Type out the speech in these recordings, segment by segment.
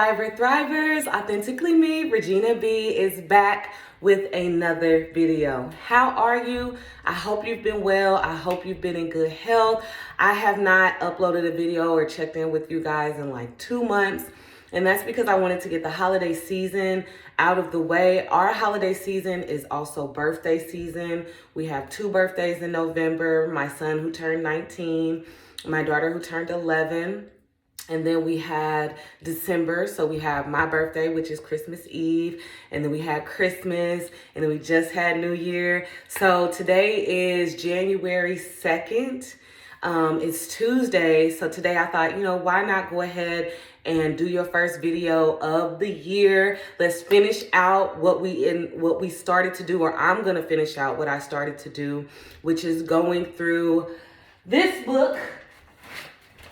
Thriver Thrivers, Authentically Me, Regina B is back with another video. How are you? I hope you've been well. I hope you've been in good health. I have not uploaded a video or checked in with you guys in like 2 months. And that's because I wanted to get the holiday season out of the way. Our holiday season is also birthday season. We have 2 birthdays in November. My son who turned 19, my daughter who turned 11. And then we had December, so we have my birthday, which is Christmas Eve, and then we had Christmas, and then we just had New Year. So today is January 2nd. It's Tuesday, so today I thought, why not go ahead and do your first video of the year. Let's finish out what we started to do, or I'm gonna finish out what I started to do, which is going through this book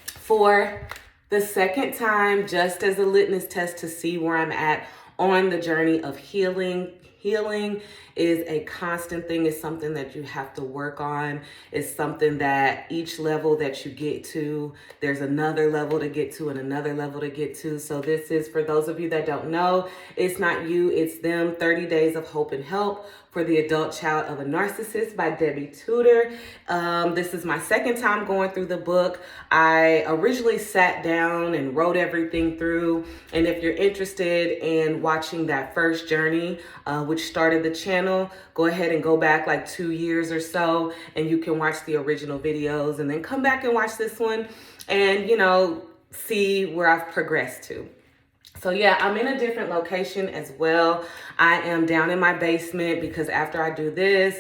for the second time, just as a litmus test to see where I'm at on the journey of healing. Healing is a constant thing. It's something that you have to work on. It's something that each level that you get to, there's another level to get to and another level to get to. So this is, for those of you that don't know, it's not you, it's them. 30 Days of Hope and Help for the Adult Child of a Narcissist by Debbie Tudor. This is my second time going through the book. I originally sat down and wrote everything through. And if you're interested in watching that first journey, which started the channel, go ahead and go back like 2 years or so, and you can watch the original videos and then come back and watch this one and, see where I've progressed to. So yeah, I'm in a different location as well. I am down in my basement because after I do this,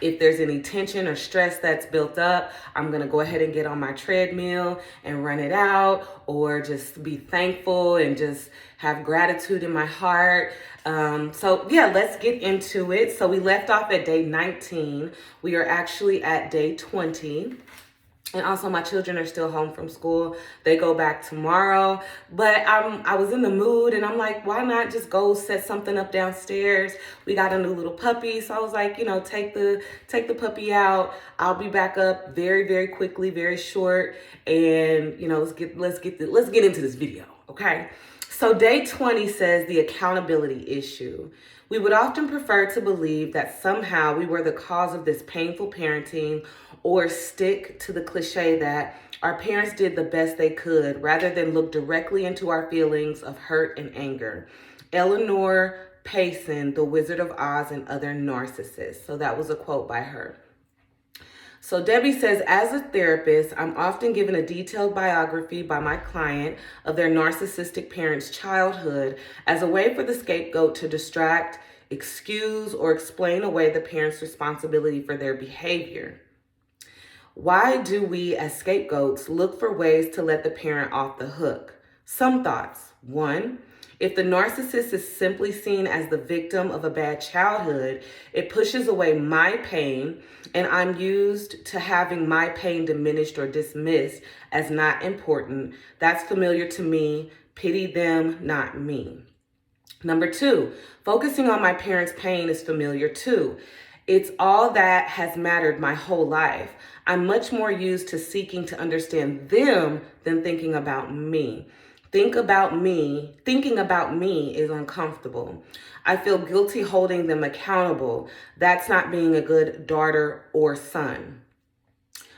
if there's any tension or stress that's built up, I'm gonna go ahead and get on my treadmill and run it out, or just be thankful and just have gratitude in my heart. So yeah, let's get into it. So we left off at day 19. We are actually at day 20. And also my children are still home from school. They go back tomorrow. But I was in the mood and I'm like, why not just go set something up downstairs? We got a new little puppy. So I was like, take the puppy out. I'll be back up very, very quickly, very short. And let's get into this video, okay? So day 20 says the accountability issue. We would often prefer to believe that somehow we were the cause of this painful parenting, or stick to the cliche that our parents did the best they could rather than look directly into our feelings of hurt and anger. Eleanor Payson, The Wizard of Oz and Other Narcissists. So that was a quote by her. So Debbie says, as a therapist, I'm often given a detailed biography by my client of their narcissistic parents' childhood as a way for the scapegoat to distract, excuse, or explain away the parents' responsibility for their behavior. Why do we as scapegoats look for ways to let the parent off the hook? Some thoughts. 1, if the narcissist is simply seen as the victim of a bad childhood, it pushes away my pain, and I'm used to having my pain diminished or dismissed as not important. That's familiar to me. Pity them, not me. Number 2, focusing on my parents' pain is familiar too. It's all that has mattered my whole life. I'm much more used to seeking to understand them than thinking about me. Thinking about me is uncomfortable. I feel guilty holding them accountable. That's not being a good daughter or son.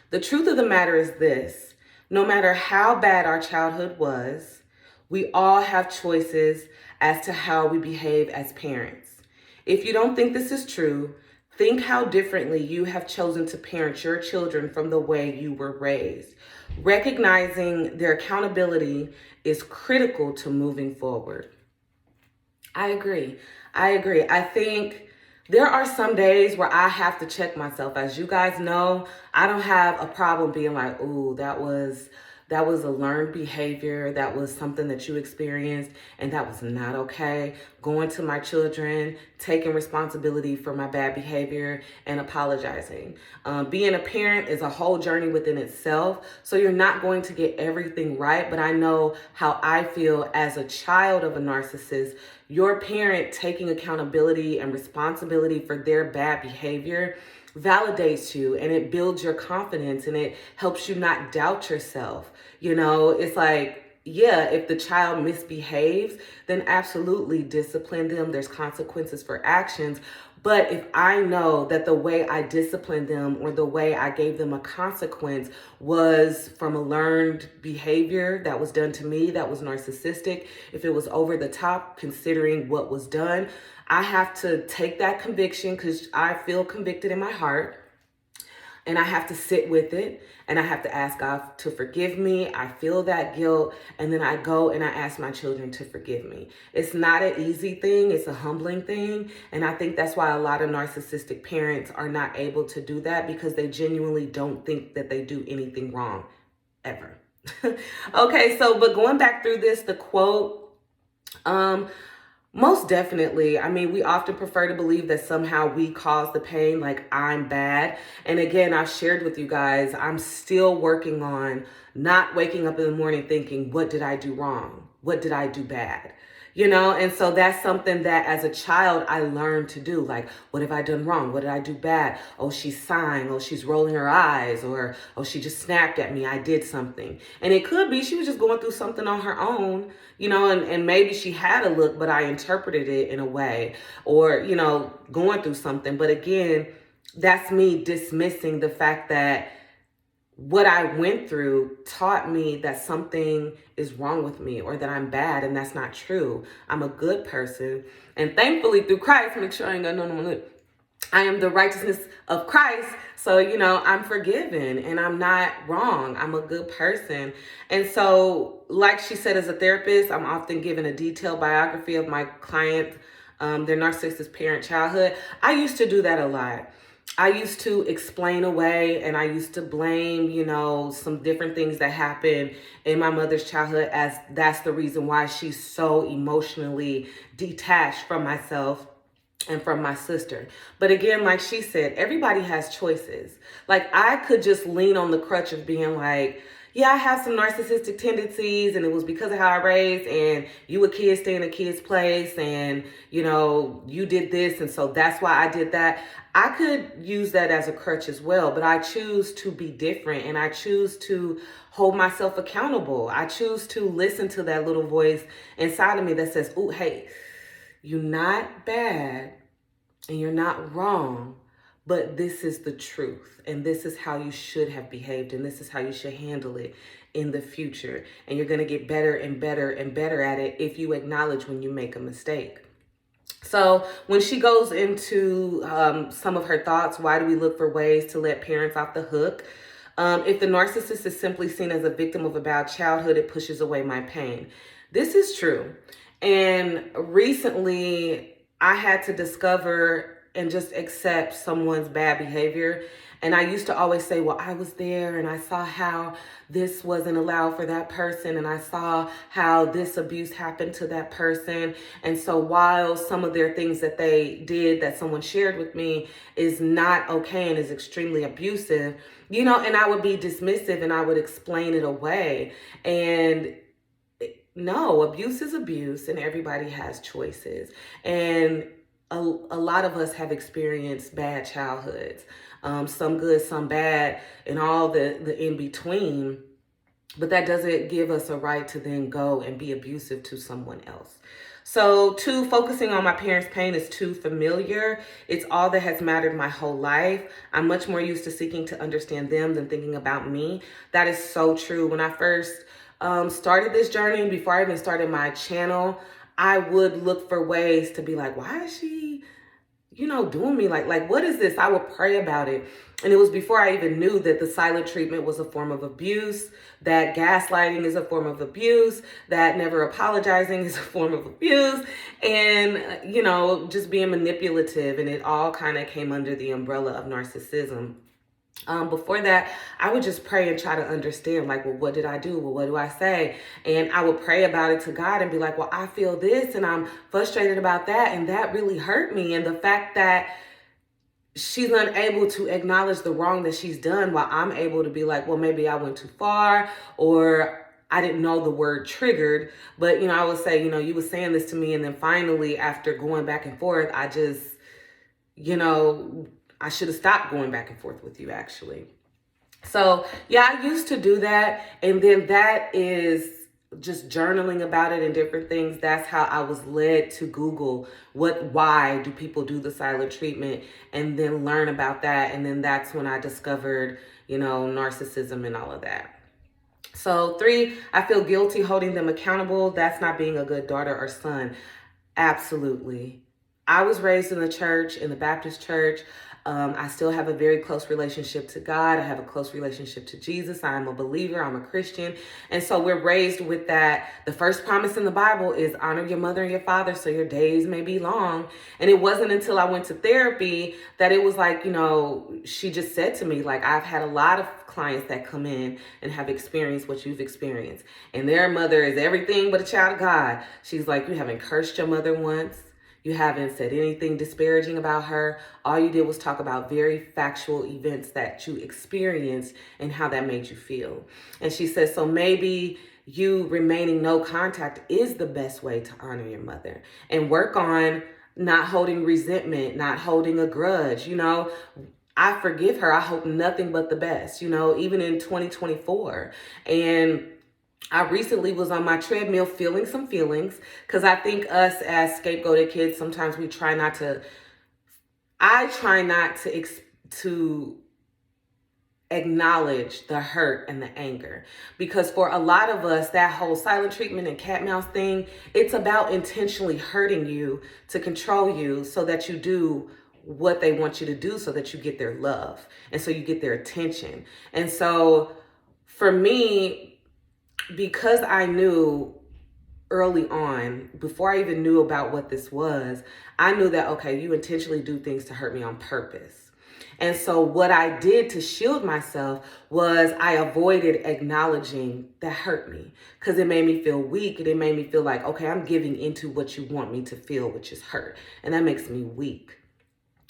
The truth of the matter is this: no matter how bad our childhood was, we all have choices as to how we behave as parents. If you don't think this is true, think how differently you have chosen to parent your children from the way you were raised. Recognizing their accountability is critical to moving forward. I agree. I think there are some days where I have to check myself. As you guys know, I don't have a problem being like, ooh, that was a learned behavior. That was something that you experienced, and that was not okay. Going to my children, taking responsibility for my bad behavior, and apologizing. Being a parent is a whole journey within itself, so you're not going to get everything right, but I know how I feel as a child of a narcissist. Your parent taking accountability and responsibility for their bad behavior validates you, and it builds your confidence, and it helps you not doubt yourself. It's like yeah, if the child misbehaves, then absolutely discipline them. There's consequences for actions. But if I know that the way I disciplined them or the way I gave them a consequence was from a learned behavior that was done to me, that was narcissistic, if it was over the top considering what was done, I have to take that conviction because I feel convicted in my heart. And I have to sit with it and I have to ask God to forgive me. I feel that guilt. And then I go and I ask my children to forgive me. It's not an easy thing. It's a humbling thing. And I think that's why a lot of narcissistic parents are not able to do that, because they genuinely don't think that they do anything wrong ever. Okay, so, but going back through this, the quote, most definitely. I mean, we often prefer to believe that somehow we caused the pain, like I'm bad. And again, I've shared with you guys, I'm still working on not waking up in the morning thinking, what did I do wrong? What did I do bad? You know, and so that's something that as a child I learned to do. Like, what have I done wrong? What did I do bad? Oh, she's sighing. Oh, she's rolling her eyes. Or, oh, she just snapped at me. I did something. And it could be she was just going through something on her own, you know, and maybe she had a look, but I interpreted it in a way, or, you know, going through something. But again, that's me dismissing the fact that what I went through taught me that something is wrong with me or that I'm bad, and that's not true. I'm a good person. And thankfully through Christ, make sure I ain't got no lip. I am the righteousness of Christ. So, you know, I'm forgiven and I'm not wrong. I'm a good person. And so, like she said, as a therapist, I'm often given a detailed biography of my client, their narcissistic parent childhood. I used to do that a lot. I used to explain away and I used to blame, you know, some different things that happened in my mother's childhood as that's the reason why she's so emotionally detached from myself and from my sister. But again, like she said, everybody has choices. Like I could just lean on the crutch of being like, yeah, I have some narcissistic tendencies and it was because of how I raised, and you a kid, stay in a kid's place, and you know, you did this and so that's why I did that. I could use that as a crutch as well, but I choose to be different and I choose to hold myself accountable. I choose to listen to that little voice inside of me that says, "Oh, hey, you're not bad and you're not wrong, but this is the truth and this is how you should have behaved and this is how you should handle it in the future. And you're going to get better and better and better at it if you acknowledge when you make a mistake." So when she goes into some of her thoughts, why do we look for ways to let parents off the hook? If the narcissist is simply seen as a victim of a bad childhood, it pushes away my pain. This is true. And recently I had to discover and just accept someone's bad behavior. And I used to always say, well, I was there and I saw how this wasn't allowed for that person. And I saw how this abuse happened to that person. And so while some of their things that they did that someone shared with me is not okay and is extremely abusive, you know, and I would be dismissive and I would explain it away. And no, abuse is abuse and everybody has choices. And a lot of us have experienced bad childhoods, some good, some bad, and all the in between. But that doesn't give us a right to then go and be abusive to someone else. So, two, focusing on my parents' pain is too familiar. It's all that has mattered my whole life. I'm much more used to seeking to understand them than thinking about me. That is so true. When I first started this journey, before I even started my channel, I would look for ways to be like, why is she, you know, doing me like, what is this? I would pray about it. And it was before I even knew that the silent treatment was a form of abuse, that gaslighting is a form of abuse, that never apologizing is a form of abuse, and, you know, just being manipulative. And it all kind of came under the umbrella of narcissism. Before that, I would just pray and try to understand, like, well, what did I do? Well, what do I say? And I would pray about it to God and be like, well, I feel this and I'm frustrated about that. And that really hurt me. And the fact that she's unable to acknowledge the wrong that she's done, while I'm able to be like, well, maybe I went too far, or I didn't know the word triggered. But, you know, I would say, you know, you were saying this to me. And then finally, after going back and forth, I just, you know, I should have stopped going back and forth with you, actually. So, yeah, I used to do that. And then that is just journaling about it and different things, that's how I was led to Google why do people do the silent treatment, and then learn about that. And then that's when I discovered, narcissism and all of that. So 3, I feel guilty holding them accountable. That's not being a good daughter or son. Absolutely. I was raised in the church, in the Baptist church. I still have a very close relationship to God. I have a close relationship to Jesus. I'm a believer. I'm a Christian. And so we're raised with that. The first promise in the Bible is honor your mother and your father so your days may be long. And it wasn't until I went to therapy that it was like, she just said to me, like, I've had a lot of clients that come in and have experienced what you've experienced. And their mother is everything but a child of God. She's like, you haven't cursed your mother once. You haven't said anything disparaging about her. All you did was talk about very factual events that you experienced and how that made you feel. And she says, so maybe you remaining no contact is the best way to honor your mother and work on not holding resentment, not holding a grudge. I forgive her. I hope nothing but the best, even in 2024. And I recently was on my treadmill feeling some feelings, because I think us as scapegoated kids, sometimes I try not to acknowledge the hurt and the anger, because for a lot of us, that whole silent treatment and cat mouse thing, it's about intentionally hurting you to control you so that you do what they want you to do, so that you get their love and so you get their attention. And so for me, because I knew early on, before I even knew about what this was, I knew that, okay, you intentionally do things to hurt me on purpose. And so what I did to shield myself was I avoided acknowledging that hurt me, because it made me feel weak, and it made me feel like, okay, I'm giving into what you want me to feel, which is hurt. And that makes me weak.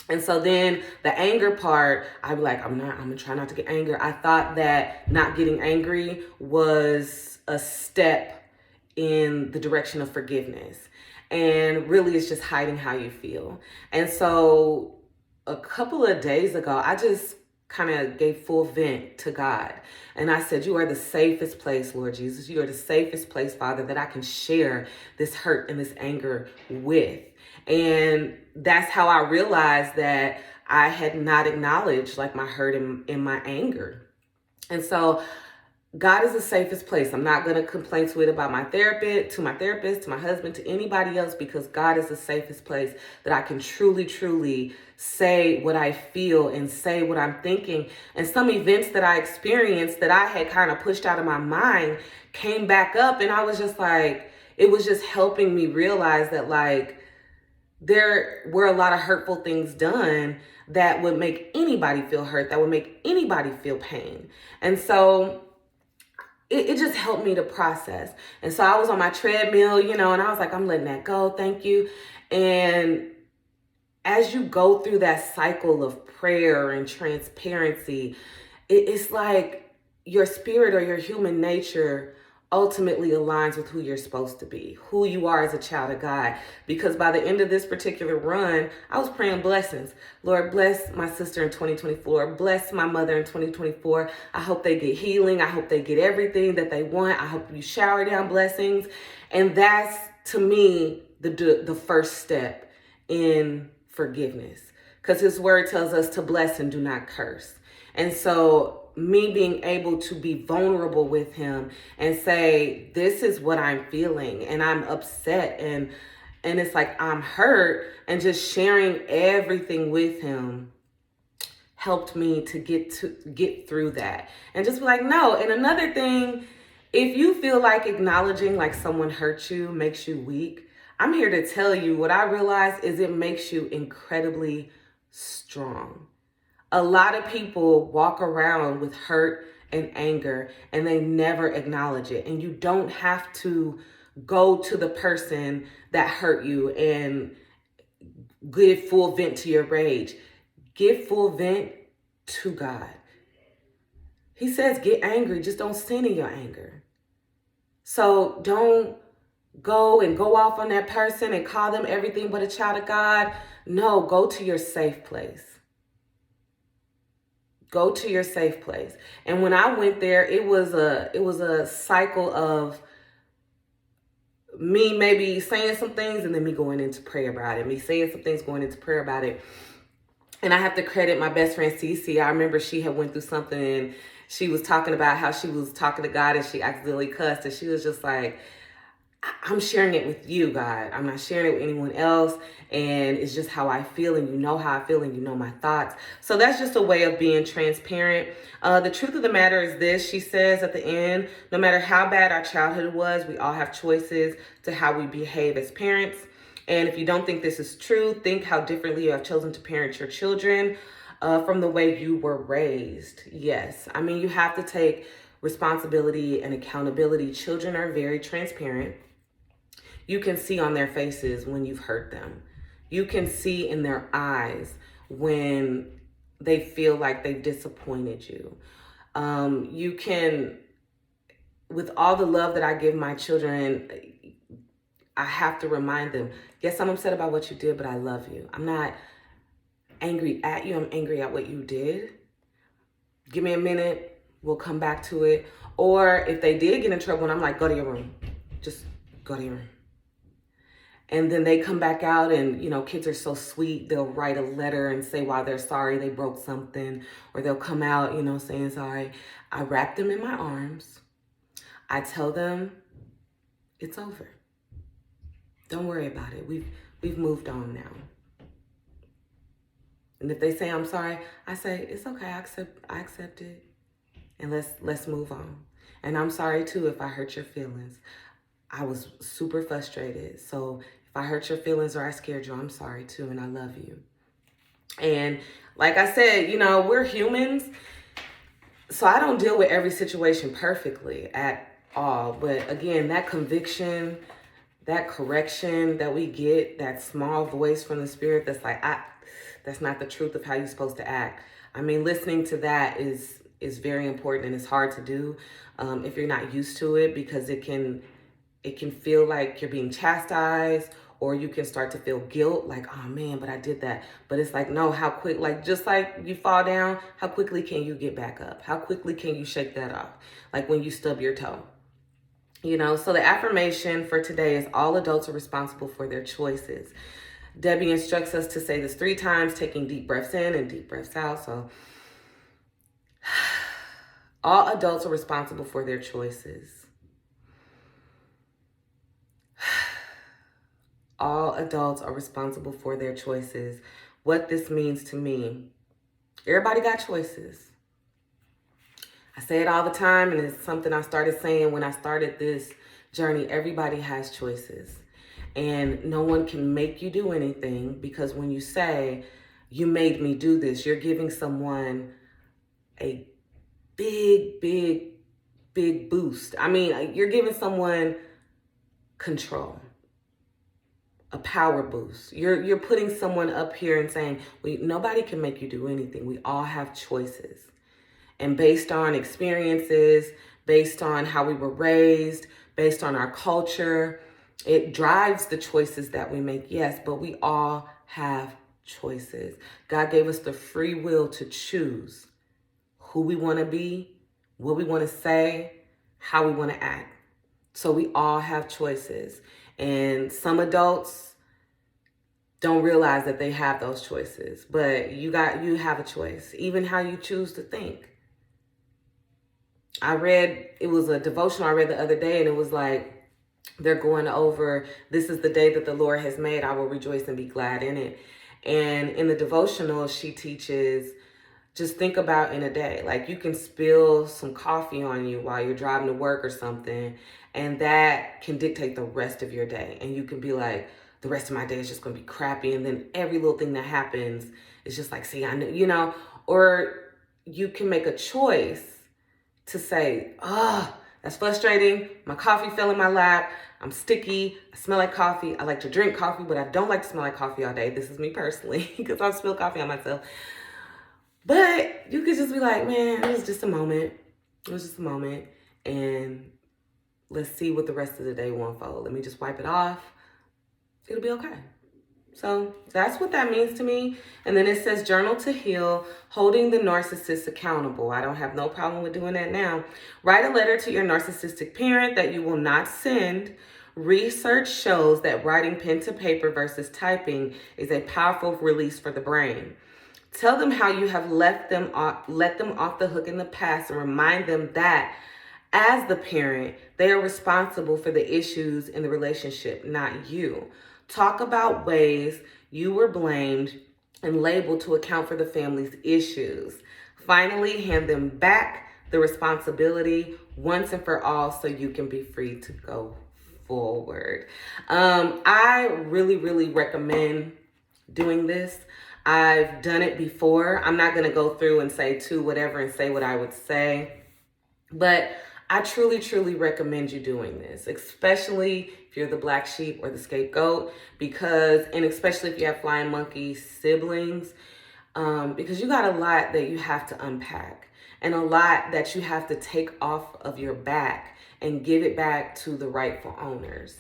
And so then the anger part, I'd be like, I'm gonna try not to get angry. I thought that not getting angry was a step in the direction of forgiveness. And really it's just hiding how you feel. And so a couple of days ago, I just kind of gave full vent to God. And I said, you are the safest place, Lord Jesus. You are the safest place, Father, that I can share this hurt and this anger with. And that's how I realized that I had not acknowledged like my hurt and my anger. And so God is the safest place. I'm not going to complain to my therapist, to my husband, to anybody else, because God is the safest place that I can truly, truly say what I feel and say what I'm thinking. And some events that I experienced that I had kind of pushed out of my mind came back up, and I was just like, it was just helping me realize that like there were a lot of hurtful things done that would make anybody feel hurt, that would make anybody feel pain. And so it just helped me to process. And so I was on my treadmill, and I was like, I'm letting that go. Thank you. And as you go through that cycle of prayer and transparency, it's like your spirit or your human nature ultimately aligns with who you're supposed to be, who you are as a child of God. Because by the end of this particular run, I was praying blessings. Lord, bless my sister in 2024. Bless my mother in 2024. I hope they get healing. I hope they get everything that they want. I hope you shower down blessings. And that's, to me, the first step in forgiveness. Because his word tells us to bless and do not curse. And so me being able to be vulnerable with him and say, this is what I'm feeling, and I'm upset, and it's like I'm hurt, and just sharing everything with him helped me to get through that and just be like, no. And another thing, if you feel like acknowledging like someone hurt you makes you weak, I'm here to tell you what I realize is it makes you incredibly strong. A lot of people walk around with hurt and anger and they never acknowledge it. And you don't have to go to the person that hurt you and give full vent to your rage. Give full vent to God. He says, get angry, just don't sin in your anger. So don't go off on that person and call them everything but a child of God. No, go to your safe place. Go to your safe place. And when I went there, it was a cycle of me maybe saying some things and then me going into prayer about it, me saying some things, going into prayer about it. And I have to credit my best friend Cece. I remember she had went through something and she was talking about how she was talking to God and she accidentally cussed, and she was just like, I'm sharing it with you, God. I'm not sharing it with anyone else. And it's just how I feel, and you know how I feel, and you know my thoughts. So that's just a way of being transparent. The truth of the matter is this, she says at the end, no matter how bad our childhood was, we all have choices to how we behave as parents. And if you don't think this is true, think how differently you have chosen to parent your children from the way you were raised. Yes, I mean, you have to take responsibility and accountability. Children are very transparent. You can see on their faces when you've hurt them. You can see in their eyes when they feel like they've disappointed you. You can, with all the love that I give my children, I have to remind them, yes, I'm upset about what you did, but I love you. I'm not angry at you. I'm angry at what you did. Give me a minute. We'll come back to it. Or if they did get in trouble and I'm like, go to your room. Just go to your room. And then they come back out and, you know, kids are so sweet. They'll write a letter and say why they're sorry they broke something. Or they'll come out, you know, saying sorry. I wrap them in my arms. I tell them it's over. Don't worry about it. We've moved on now. And if they say I'm sorry, I say it's okay. I accept it. And let's move on. And I'm sorry too if I hurt your feelings. I was super frustrated. So if I hurt your feelings or I scared you, I'm sorry too, and I love you. And like I said, you know, we're humans. So I don't deal with every situation perfectly at all. But again, that conviction, that correction that we get, that small voice from the spirit that's like, that's not the truth of how you're supposed to act. I mean, listening to that is very important, and it's hard to do if you're not used to it, because it can feel like you're being chastised, or you can start to feel guilt, like, oh man, but I did that. But it's like, no, how quick, like just like you fall down, how quickly can you get back up? How quickly can you shake that off? Like when you stub your toe. You know, so the affirmation for today is all adults are responsible for their choices. Debbie instructs us to say this 3 times, taking deep breaths in and deep breaths out. So all adults are responsible for their choices. All adults are responsible for their choices. What this means to me, everybody got choices. I say it all the time, and it's something I started saying when I started this journey. Everybody has choices, and no one can make you do anything, because when you say, you made me do this, you're giving someone a big boost. I mean, you're giving someone control. A power boost. You're putting someone up here and saying, nobody can make you do anything. We all have choices. And based on experiences, based on how we were raised, based on our culture, it drives the choices that we make, yes, but we all have choices. God gave us the free will to choose who we want to be, what we want to say, how we want to act. So we all have choices. And some adults don't realize that they have those choices, but you have a choice, even how you choose to think. It was a devotional I read the other day, and it was like, they're going over, this is the day that the Lord has made, I will rejoice and be glad in it. And in the devotional, she teaches, just think about in a day, like you can spill some coffee on you while you're driving to work or something, and that can dictate the rest of your day. And you can be like, the rest of my day is just going to be crappy. And then every little thing that happens is just like, see, I know, you know, or you can make a choice to say, that's frustrating. My coffee fell in my lap. I'm sticky. I smell like coffee. I like to drink coffee, but I don't like to smell like coffee all day. This is me personally, because I've spilled coffee on myself. But you could just be like, man, it was just a moment. It was just a moment. And let's see what the rest of the day will unfold. Let me just wipe it off. It'll be okay. So that's what that means to me. And then it says journal to heal, holding the narcissist accountable. I don't have no problem with doing that now. Write a letter to your narcissistic parent that you will not send. Research shows that writing pen to paper versus typing is a powerful release for the brain. Tell them how you have let them off the hook in the past, and remind them that as the parent, they are responsible for the issues in the relationship, not you. Talk about ways you were blamed and labeled to account for the family's issues. Finally, hand them back the responsibility once and for all so you can be free to go forward. I really, really recommend doing this. I've done it before. I'm not going to go through and say to whatever and say what I would say, but I truly, truly recommend you doing this, especially if you're the black sheep or the scapegoat, and especially if you have flying monkey siblings, because you got a lot that you have to unpack and a lot that you have to take off of your back and give it back to the rightful owners.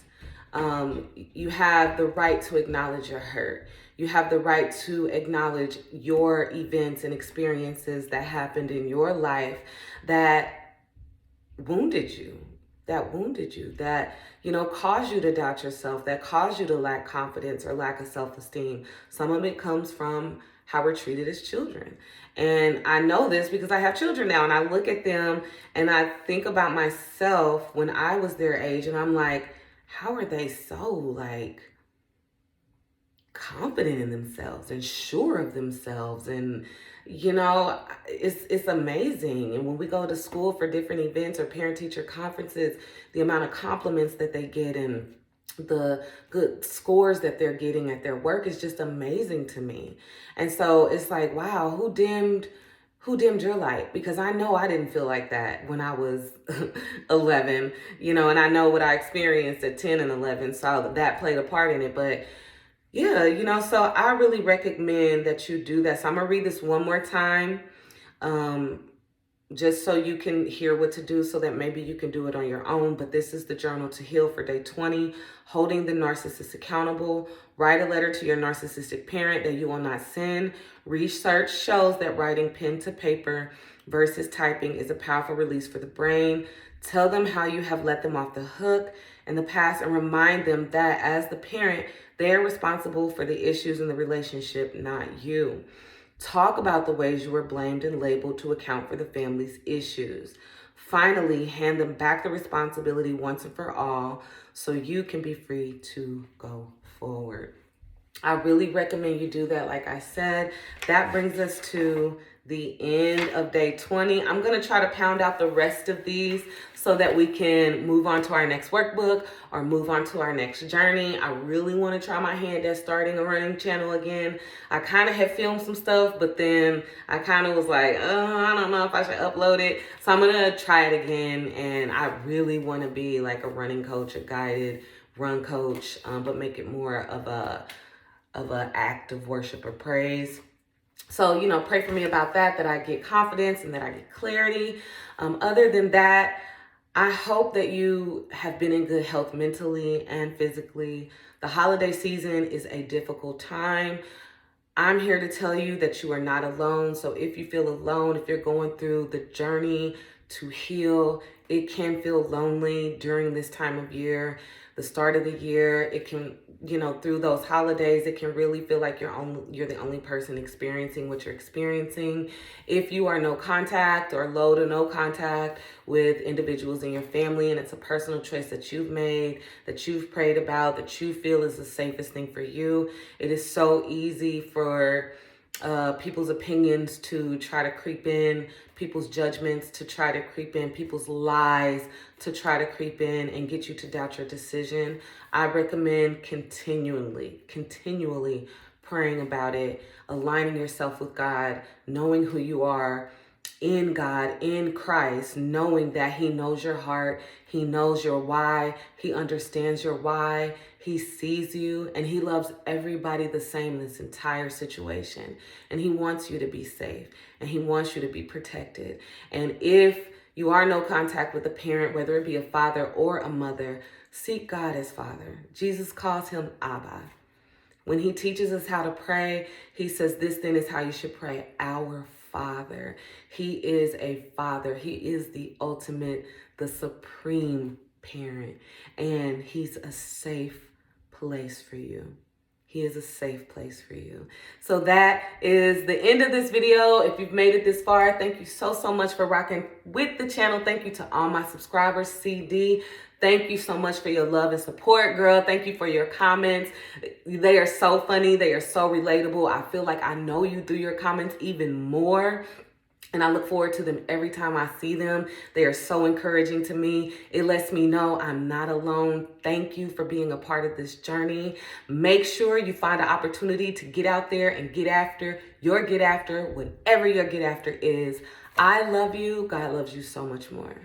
You have the right to acknowledge your hurt. You have the right to acknowledge your events and experiences that happened in your life that wounded you, that caused you to doubt yourself, that caused you to lack confidence or lack of self-esteem. Some of it comes from how we're treated as children. And I know this because I have children now, and I look at them and I think about myself when I was their age, and I'm like, how are they so confident in themselves and sure of themselves? And it's amazing. And when we go to school for different events or parent-teacher conferences, the amount of compliments that they get and the good scores that they're getting at their work is just amazing to me. And so it's like, wow, who dimmed your light? Because I know I didn't feel like that when I was 11, and I know what I experienced at 10 and 11. So that played a part in it. But yeah, so I really recommend that you do that. So I'm going to read this one more time, just so you can hear what to do, so that maybe you can do it on your own. But this is the journal to heal for day 20, holding the narcissist accountable. Write a letter to your narcissistic parent that you will not send. Research shows that writing pen to paper versus typing is a powerful release for the brain. Tell them how you have let them off the hook in the past, and remind them that as the parent, they are responsible for the issues in the relationship, not you. Talk about the ways you were blamed and labeled to account for the family's issues. Finally, hand them back the responsibility once and for all so you can be free to go forward. I really recommend you do that. Like I said, that brings us to the end of day 20. I'm going to try to pound out the rest of these so that we can move on to our next workbook or move on to our next journey. I really want to try my hand at starting a running channel again. I kind of had filmed some stuff, but then I kind of was like, I don't know if I should upload it. So I'm going to try it again. And I really want to be like a running coach, a guided run coach, but make it more of an act of worship or praise. So, pray for me about that I get confidence and that I get clarity. Other than that, I hope that you have been in good health mentally and physically. The holiday season is a difficult time. I'm here to tell you that you are not alone. So if you feel alone, if you're going through the journey to heal, it can feel lonely during this time of year. The start of the year, it can, through those holidays, it can really feel like you're the only person experiencing what you're experiencing. If you are no contact or low to no contact with individuals in your family, and it's a personal choice that you've made, that you've prayed about, that you feel is the safest thing for you, it is so easy for people's opinions to try to creep in, people's judgments to try to creep in, people's lies to try to creep in and get you to doubt your decision. I recommend continually praying about it, aligning yourself with God, knowing who you are in God, in Christ, knowing that He knows your heart, He knows your why, He understands your why, He sees you, and He loves everybody the same in this entire situation. And He wants you to be safe, and He wants you to be protected. And if you are no contact with a parent, whether it be a father or a mother, seek God as Father. Jesus calls Him Abba. When He teaches us how to pray, He says, this then is how you should pray, our Father. He is a Father. He is the ultimate, the supreme parent, and he's a safe place for you. He is a safe place for you. So that is the end of this video. If you've made it this far, thank you so much for rocking with the channel. Thank you to all my subscribers. CD, thank you so much for your love and support, girl. Thank you for your comments. They are so funny. They are so relatable. I feel like I know you through your comments even more. And I look forward to them every time I see them. They are so encouraging to me. It lets me know I'm not alone. Thank you for being a part of this journey. Make sure you find an opportunity to get out there and get after your get after, whatever your get after is. I love you. God loves you so much more.